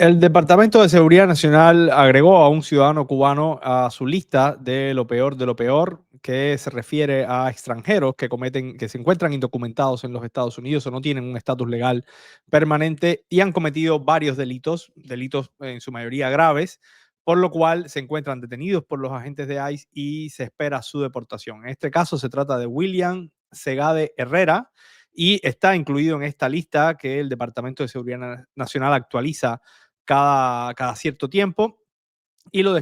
El Departamento de Seguridad Nacional agregó a un ciudadano cubano a su lista de lo peor, que se refiere a extranjeros que se encuentran indocumentados en los Estados Unidos o no tienen un estatus legal permanente y han cometido varios delitos en su mayoría graves, por lo cual se encuentran detenidos por los agentes de ICE y se espera su deportación. En este caso se trata de William Segade Herrera y está incluido en esta lista que el Departamento de Seguridad Nacional actualiza cada cierto tiempo y lo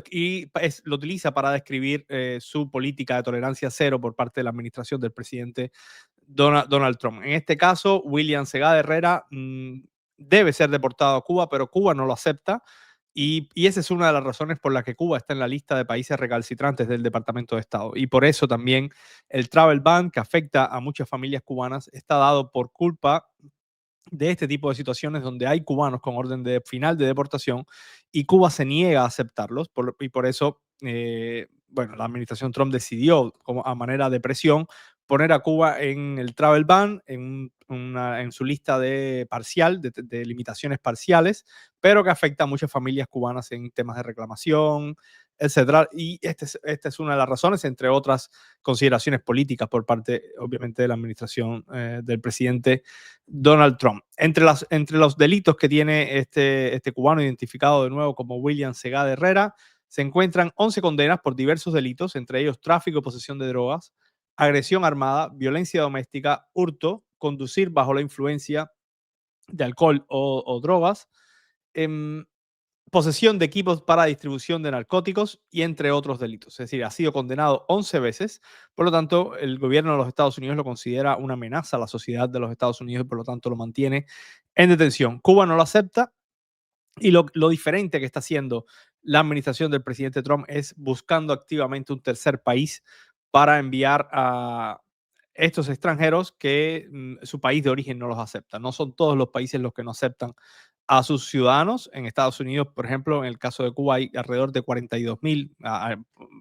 utiliza para describir su política de tolerancia cero por parte de la administración del presidente Donald Trump. En este caso, William Segada Herrera debe ser deportado a Cuba, pero Cuba no lo acepta. Y esa es una de las razones por las que Cuba está en la lista de países recalcitrantes del Departamento de Estado. Y por eso también el travel ban, que afecta a muchas familias cubanas, está dado por culpa de este tipo de situaciones donde hay cubanos con orden de final de deportación y Cuba se niega a aceptarlos y por eso, bueno, la administración Trump decidió como a manera de presión poner a Cuba en el travel ban, en su lista de limitaciones parciales, pero que afecta a muchas familias cubanas en temas de reclamación, etcétera. Y esta es una de las razones, entre otras consideraciones políticas por parte, obviamente, de la administración del presidente Donald Trump. Entre los delitos que tiene este cubano identificado de nuevo como William Segada Herrera, se encuentran 11 condenas por diversos delitos, entre ellos tráfico y posesión de drogas, agresión armada, violencia doméstica, hurto, conducir bajo la influencia de alcohol o drogas, em, posesión de equipos para distribución de narcóticos y entre otros delitos. Es decir, ha sido condenado 11 veces. Por lo tanto, el gobierno de los Estados Unidos lo considera una amenaza a la sociedad de los Estados Unidos y por lo tanto lo mantiene en detención. Cuba no lo acepta y lo diferente que está haciendo la administración del presidente Trump es buscando activamente un tercer país para enviar a estos extranjeros que su país de origen no los acepta. No son todos los países los que no aceptan a sus ciudadanos. En Estados Unidos, por ejemplo, en el caso de Cuba hay alrededor de 42.000,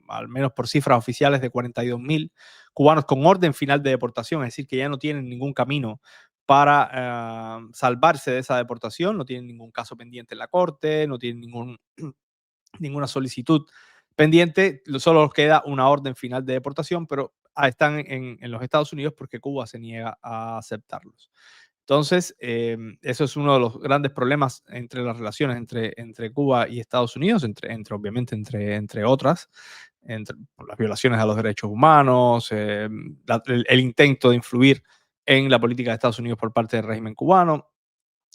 al menos por cifras oficiales, de 42.000 cubanos con orden final de deportación, es decir, que ya no tienen ningún camino para salvarse de esa deportación, no tienen ningún caso pendiente en la corte, no tienen ninguna solicitud pendiente, solo les queda una orden final de deportación, pero están en los Estados Unidos porque Cuba se niega a aceptarlos. Entonces, eso es uno de los grandes problemas entre las relaciones entre Cuba y Estados Unidos, obviamente entre otras, por las violaciones a los derechos humanos, el intento de influir en la política de Estados Unidos por parte del régimen cubano.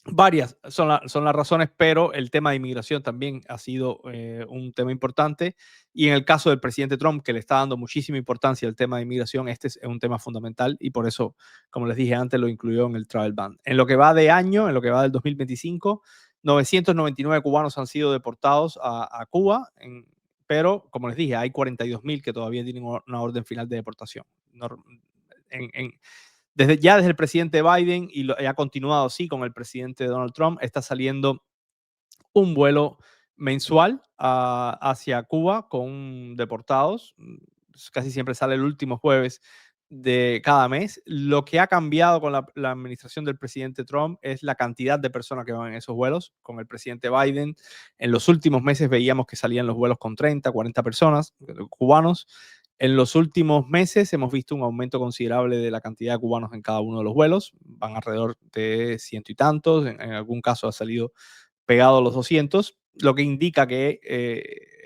Varias son las razones, pero el tema de inmigración también ha sido un tema importante. Y en el caso del presidente Trump, que le está dando muchísima importancia al tema de inmigración, este es un tema fundamental y por eso, como les dije antes, lo incluyó en el travel ban. En lo que va de año, en lo que va del 2025, 999 cubanos han sido deportados a Cuba, pero como les dije, hay 42.000 que todavía tienen una orden final de deportación. En, en, desde el presidente Biden y ha continuado así con el presidente Donald Trump, está saliendo un vuelo mensual hacia Cuba con deportados. Casi siempre sale el último jueves de cada mes. Lo que ha cambiado con la administración del presidente Trump es la cantidad de personas que van en esos vuelos. Con el presidente Biden, en los últimos meses veíamos que salían los vuelos con 30, 40 personas, cubanos. En los últimos meses hemos visto un aumento considerable de la cantidad de cubanos en cada uno de los vuelos. Van alrededor de ciento y tantos. En algún caso ha salido pegado a los 200, lo que indica que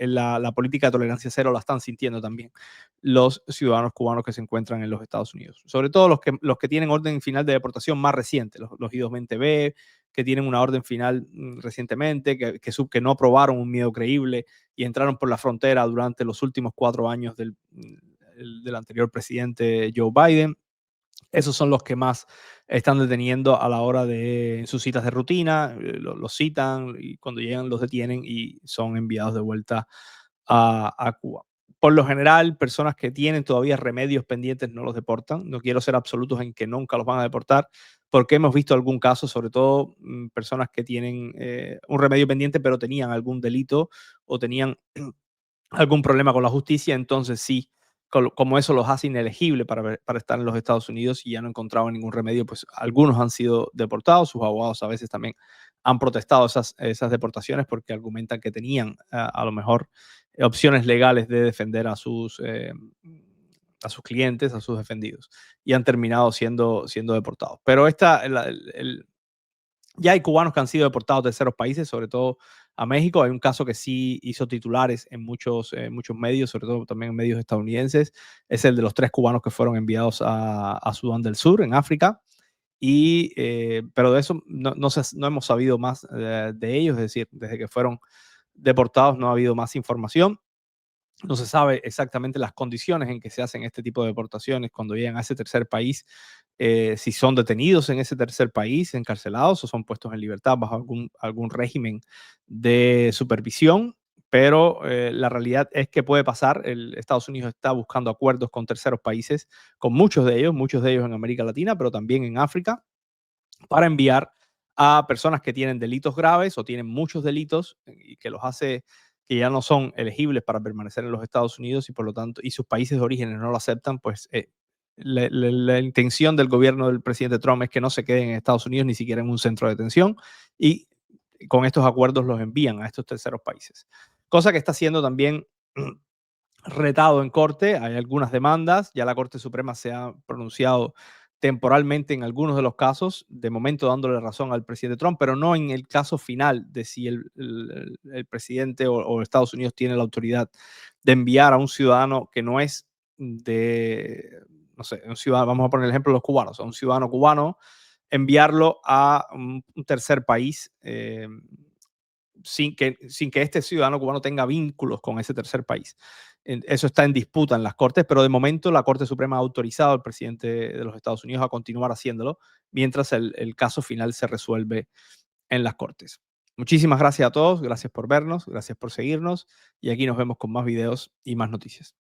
la política de tolerancia cero la están sintiendo también los ciudadanos cubanos que se encuentran en los Estados Unidos. Sobre todo los que tienen orden final de deportación más reciente, los I-220B, que tienen una orden final recientemente, que no aprobaron un miedo creíble y entraron por la frontera durante los últimos 4 años del anterior presidente Joe Biden. Esos son los que más están deteniendo a la hora de en sus citas de rutina, los citan y cuando llegan los detienen y son enviados de vuelta a Cuba. Por lo general, personas que tienen todavía remedios pendientes no los deportan. No quiero ser absolutos en que nunca los van a deportar, porque hemos visto algún caso, sobre todo personas que tienen un remedio pendiente, pero tenían algún delito o tenían algún problema con la justicia, entonces sí, como eso los hace inelegibles para estar en los Estados Unidos y ya no encontraban ningún remedio, pues algunos han sido deportados, sus abogados a veces también han protestado esas deportaciones porque argumentan que tenían a lo mejor opciones legales de defender a sus clientes, a sus defendidos, y han terminado siendo deportados. Pero ya hay cubanos que han sido deportados de terceros países, sobre todo a México. Hay un caso que sí hizo titulares en muchos medios, sobre todo también en medios estadounidenses. Es el de los 3 cubanos que fueron enviados a Sudán del Sur, en África. Pero de eso no hemos sabido más de ellos, es decir, desde que fueron deportados no ha habido más información. No se sabe exactamente las condiciones en que se hacen este tipo de deportaciones cuando llegan a ese tercer país, si son detenidos en ese tercer país, encarcelados, o son puestos en libertad bajo algún régimen de supervisión. Pero la realidad es que puede pasar. Estados Unidos está buscando acuerdos con terceros países, con muchos de ellos en América Latina, pero también en África, para enviar a personas que tienen delitos graves o tienen muchos delitos y que los hace que ya no son elegibles para permanecer en los Estados Unidos, y por lo tanto, y sus países de origen no lo aceptan. Pues la intención del gobierno del presidente Trump es que no se queden en Estados Unidos, ni siquiera en un centro de detención, y con estos acuerdos los envían a estos terceros países. Cosa que está siendo también retado en corte. Hay algunas demandas, ya la Corte Suprema se ha pronunciado temporalmente en algunos de los casos, de momento dándole razón al presidente Trump, pero no en el caso final de si el presidente o Estados Unidos tiene la autoridad de enviar a un ciudadano que no es de, no sé, un ciudadano, vamos a poner el ejemplo de los cubanos, a un ciudadano cubano, enviarlo a un tercer país, sin que este ciudadano cubano tenga vínculos con ese tercer país. Eso está en disputa en las Cortes, pero de momento la Corte Suprema ha autorizado al presidente de los Estados Unidos a continuar haciéndolo mientras el caso final se resuelve en las Cortes. Muchísimas gracias a todos, gracias por vernos, gracias por seguirnos, y aquí nos vemos con más videos y más noticias.